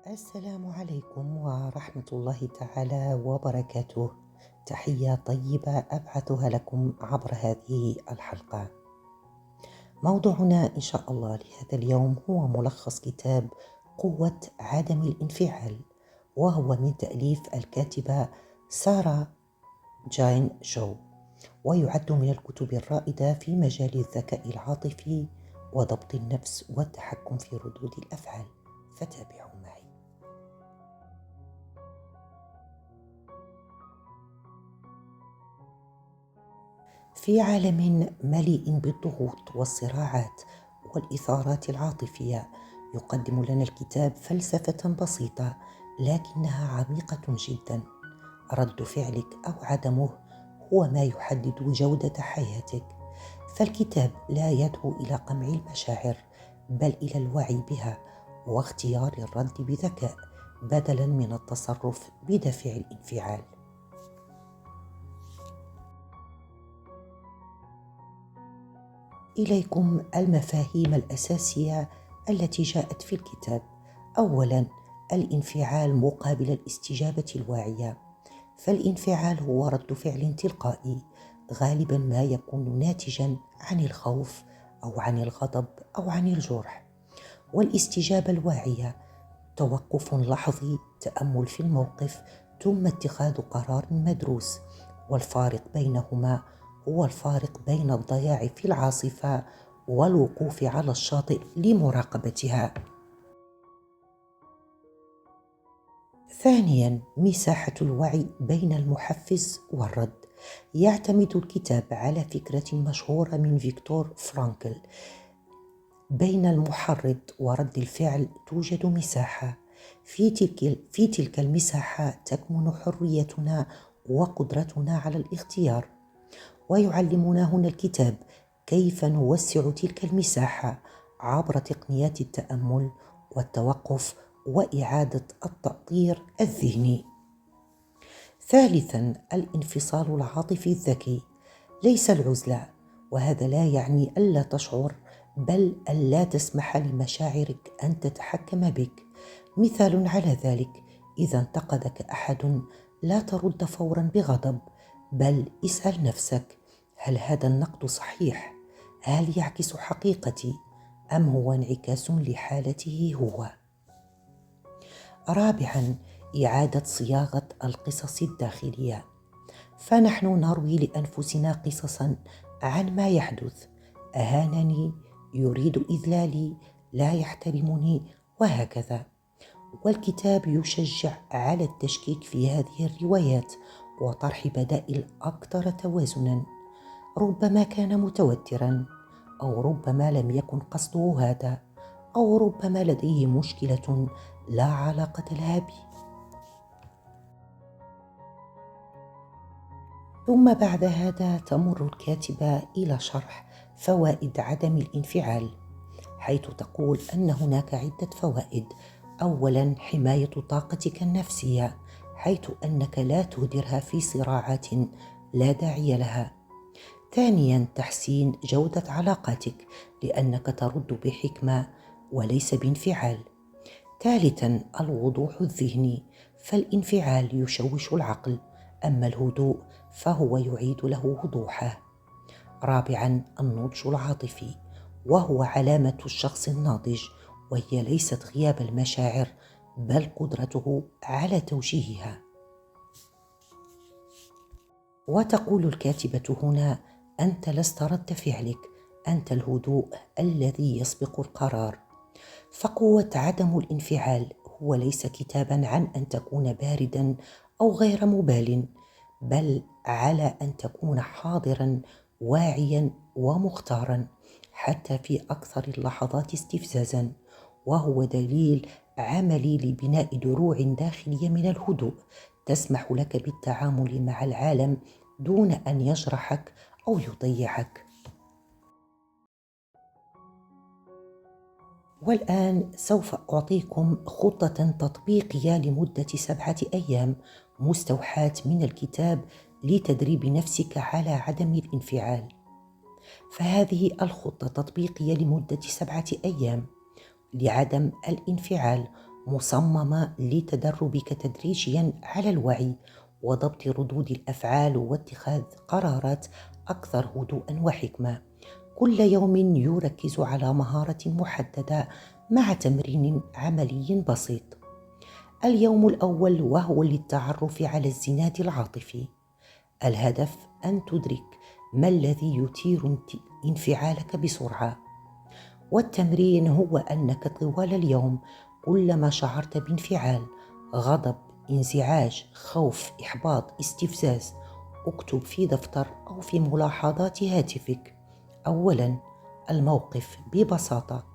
السلام عليكم ورحمة الله تعالى وبركاته. تحية طيبة أبعثها لكم عبر هذه الحلقة. موضوعنا إن شاء الله لهذا اليوم هو ملخص كتاب قوة عدم الانفعال، وهو من تأليف الكاتبة سارة جاين جو، ويعد من الكتب الرائدة في مجال الذكاء العاطفي وضبط النفس والتحكم في ردود الأفعال، فتابعوا معي. في عالم مليء بالضغوط والصراعات والإثارات العاطفية، يقدم لنا الكتاب فلسفة بسيطة لكنها عميقة جدا. رد فعلك أو عدمه هو ما يحدد جودة حياتك. فالكتاب لا يدعو إلى قمع المشاعر، بل إلى الوعي بها واختيار الرد بذكاء بدلا من التصرف بدافع الانفعال. إليكم المفاهيم الأساسية التي جاءت في الكتاب. أولاً، الانفعال مقابل الاستجابة الواعية. فالانفعال هو رد فعل تلقائي، غالباً ما يكون ناتجاً عن الخوف أو عن الغضب أو عن الجرح. والاستجابة الواعية توقف لحظي، تأمل في الموقف ثم اتخاذ قرار مدروس. والفارق بينهما هو الفارق بين الضياع في العاصفة والوقوف على الشاطئ لمراقبتها. ثانياً، مساحة الوعي بين المحفز والرد. يعتمد الكتاب على فكرة مشهورة من فيكتور فرانكل: بين المحرض ورد الفعل توجد مساحة. في تلك المساحة تكمن حريتنا وقدرتنا على الاختيار. ويعلمنا هنا الكتاب كيف نوسع تلك المساحة عبر تقنيات التأمل والتوقف وإعادة التأطير الذهني. ثالثاً، الانفصال العاطفي الذكي ليس العزلة، وهذا لا يعني ألا تشعر، بل ألا تسمح لمشاعرك أن تتحكم بك. مثال على ذلك: إذا انتقدك أحد، لا ترد فوراً بغضب، بل اسأل نفسك: هل هذا النقد صحيح؟ هل يعكس حقيقتي؟ أم هو انعكاس لحالته هو؟ رابعاً، إعادة صياغة القصص الداخلية. فنحن نروي لأنفسنا قصصاً عن ما يحدث: أهانني، يريد إذلالي، لا يحترمني، وهكذا. والكتاب يشجع على التشكيك في هذه الروايات وطرح بدائل أكثر توازناً. ربما كان متوتراً، أو ربما لم يكن قصده هذا، أو ربما لديه مشكلة لا علاقة لها به. ثم بعد هذا تمر الكاتبة إلى شرح فوائد عدم الانفعال، حيث تقول أن هناك عدة فوائد. أولاً، حماية طاقتك النفسية، حيث أنك لا تهدرها في صراعات لا داعي لها. ثانياً، تحسين جودة علاقاتك، لأنك ترد بحكمة وليس بانفعال. ثالثاً، الوضوح الذهني، فالانفعال يشوش العقل، أما الهدوء فهو يعيد له وضوحه. رابعاً، النضج العاطفي، وهو علامة الشخص الناضج، وهي ليست غياب المشاعر، بل قدرته على توجيهها. وتقول الكاتبة هنا: أنت لست رد فعلك، أنت الهدوء الذي يسبق القرار. فقوة عدم الانفعال هو ليس كتاباً عن أن تكون بارداً أو غير مبال، بل على أن تكون حاضراً، واعياً ومختاراً، حتى في أكثر اللحظات استفزازاً. وهو دليل عملي لبناء دروع داخلية من الهدوء تسمح لك بالتعامل مع العالم دون أن يجرحك أو يضيعك. والآن سوف أعطيكم خطة تطبيقية لمدة 7 أيام، مستوحاة من الكتاب لتدريب نفسك على عدم الانفعال. فهذه الخطة تطبيقية لمدة 7 أيام لعدم الانفعال، مصممة لتدربك تدريجيا على الوعي وضبط ردود الأفعال واتخاذ قرارات أكثر هدوءا وحكمة. كل يوم يركز على مهارة محددة مع تمرين عملي بسيط. اليوم الأول وهو للتعرف على الزناد العاطفي. الهدف أن تدرك ما الذي يثير انفعالك بسرعة. والتمرين هو أنك طوال اليوم كلما شعرت بانفعال، غضب، انزعاج، خوف، إحباط، استفزاز، اكتب في دفتر أو في ملاحظات هاتفك: أولاً، الموقف ببساطة،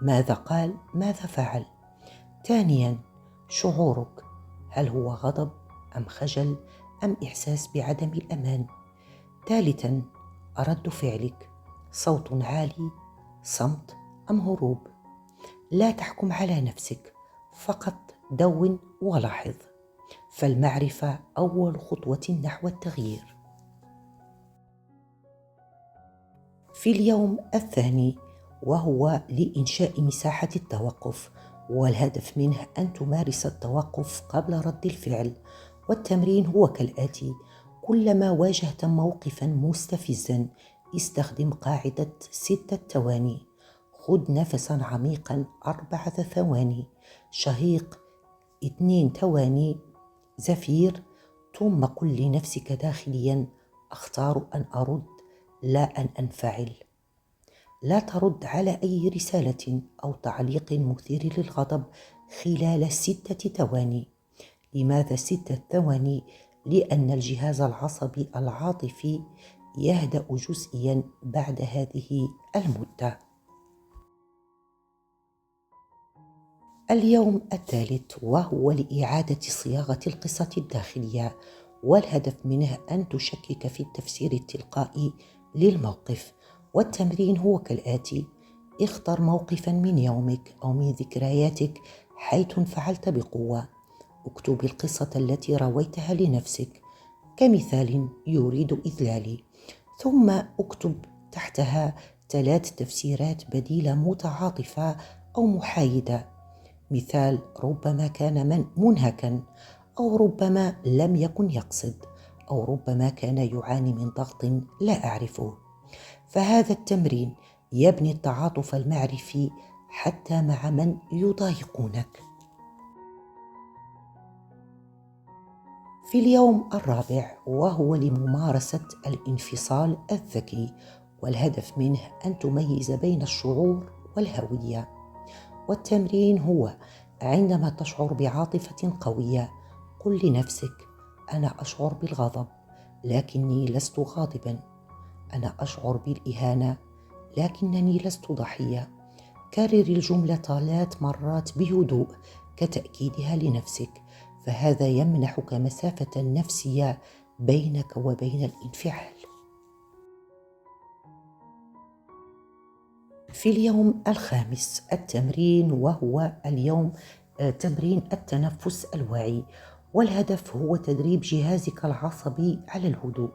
ماذا قال، ماذا فعل. ثانياً، شعورك، هل هو غضب أم خجل أم إحساس بعدم الأمان. ثالثاً، رد فعلك، صوت عالي، صمت أم هروب. لا تحكم على نفسك، فقط دون ولاحظ، فالمعرفة أول خطوة نحو التغيير. في اليوم الثاني وهو لإنشاء مساحة التوقف، والهدف منه أن تمارس التوقف قبل رد الفعل. والتمرين هو كالآتي: كلما واجهت موقفا مستفزا استخدم قاعدة 6 ثواني. خذ نفسا عميقا 4 ثواني، شهيق 2 ثواني، زفير. ثم قل لنفسك داخليا: أختار أن أرد لا أن أنفعل. لا ترد على أي رسالة أو تعليق مثير للغضب خلال 6 ثواني. لماذا 6 ثواني؟ لأن الجهاز العصبي العاطفي يهدأ جزئيا بعد هذه المدة. اليوم الثالث وهو لإعادة صياغة القصة الداخلية، والهدف منه أن تشكك في التفسير التلقائي للموقف. والتمرين هو كالآتي: اختر موقفا من يومك أو من ذكرياتك حيث انفعلت بقوة. اكتب القصة التي رويتها لنفسك، كمثال: يريد إذلالي. ثم اكتب تحتها 3 تفسيرات بديلة متعاطفة أو محايدة. مثال: ربما كان منهكا، أو ربما لم يكن يقصد، أو ربما كان يعاني من ضغط لا أعرفه. فهذا التمرين يبني التعاطف المعرفي حتى مع من يضايقونك. في اليوم الرابع وهو لممارسة الانفصال الذكي، والهدف منه أن تميز بين الشعور والهوية. والتمرين هو: عندما تشعر بعاطفة قوية قل لنفسك: أنا أشعر بالغضب لكني لست غاضبا. أنا أشعر بالإهانة لكنني لست ضحية. كرر الجملة 3 مرات بهدوء كتأكيدها لنفسك، فهذا يمنحك مسافة نفسية بينك وبين الانفعال. في اليوم الخامس التمرين وهو اليوم تمرين التنفس الواعي، والهدف هو تدريب جهازك العصبي على الهدوء.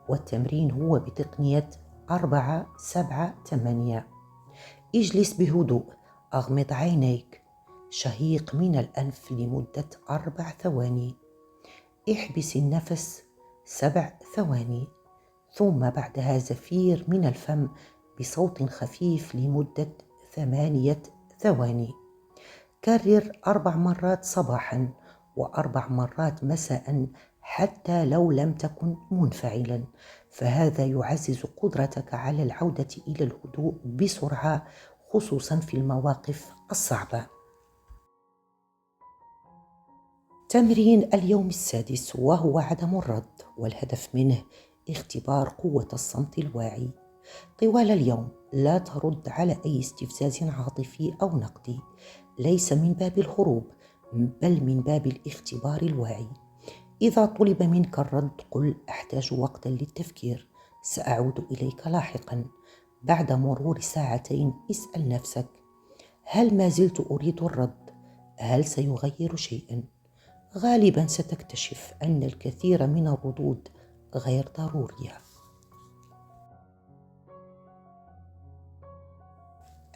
والتمرين هو بتقنية 4-7-8. اجلس بهدوء، أغمض عينيك، شهيق من الأنف لمدة 4 ثواني، احبس النفس 7 ثواني، ثم بعدها زفير من الفم بصوت خفيف لمدة 8 ثواني. كرر 4 مرات صباحا و4 مرات مساء حتى لو لم تكن منفعلا، فهذا يعزز قدرتك على العودة إلى الهدوء بسرعة، خصوصا في المواقف الصعبة. تمرين اليوم السادس وهو عدم الرد، والهدف منه اختبار قوة الصمت الواعي. طوال اليوم لا ترد على أي استفزاز عاطفي أو نقدي، ليس من باب الهروب بل من باب الاختبار الواعي. إذا طلب منك الرد قل: أحتاج وقتا للتفكير، سأعود إليك لاحقا. بعد مرور 2 ساعات اسأل نفسك: هل ما زلت أريد الرد؟ هل سيغير شيئا؟ غالبا ستكتشف أن الكثير من الردود غير ضرورية.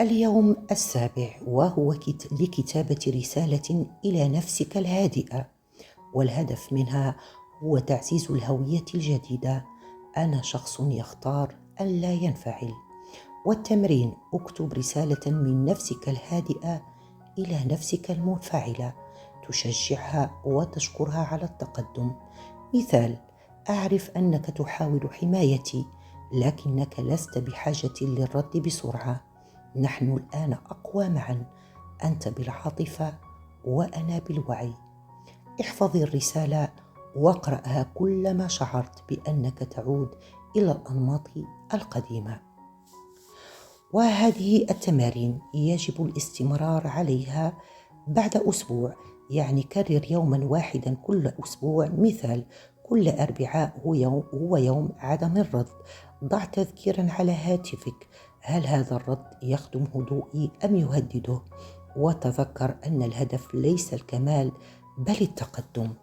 اليوم السابع، وهو لكتابة رسالة إلى نفسك الهادئة، والهدف منها هو تعزيز الهوية الجديدة. أنا شخص يختار ألا ينفعل. والتمرين: اكتب رسالة من نفسك الهادئة إلى نفسك المنفعلة، تشجعها وتشكرها على التقدم. مثال: أعرف أنك تحاول حمايتي، لكنك لست بحاجة للرد بسرعة. نحن الآن أقوى معا، أنت بالعاطفة وأنا بالوعي. احفظ الرسالة واقرأها كلما شعرت بأنك تعود إلى الأنماط القديمة. وهذه التمارين يجب الاستمرار عليها بعد أسبوع، يعني كرر يوما واحدا كل أسبوع. مثال: كل أربعاء هو يوم عدم الرد. ضع تذكيرا على هاتفك: هل هذا الرد يخدم هدوئي أم يهدده؟ وتذكر أن الهدف ليس الكمال بل التقدم.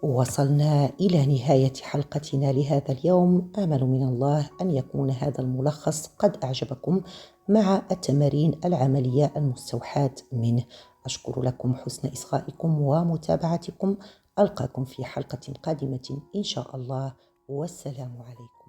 وصلنا إلى نهاية حلقتنا لهذا اليوم. آمل من الله أن يكون هذا الملخص قد أعجبكم مع التمارين العملية المستوحاة منه. أشكر لكم حسن إصغائكم ومتابعتكم. ألقاكم في حلقة قادمة إن شاء الله، والسلام عليكم.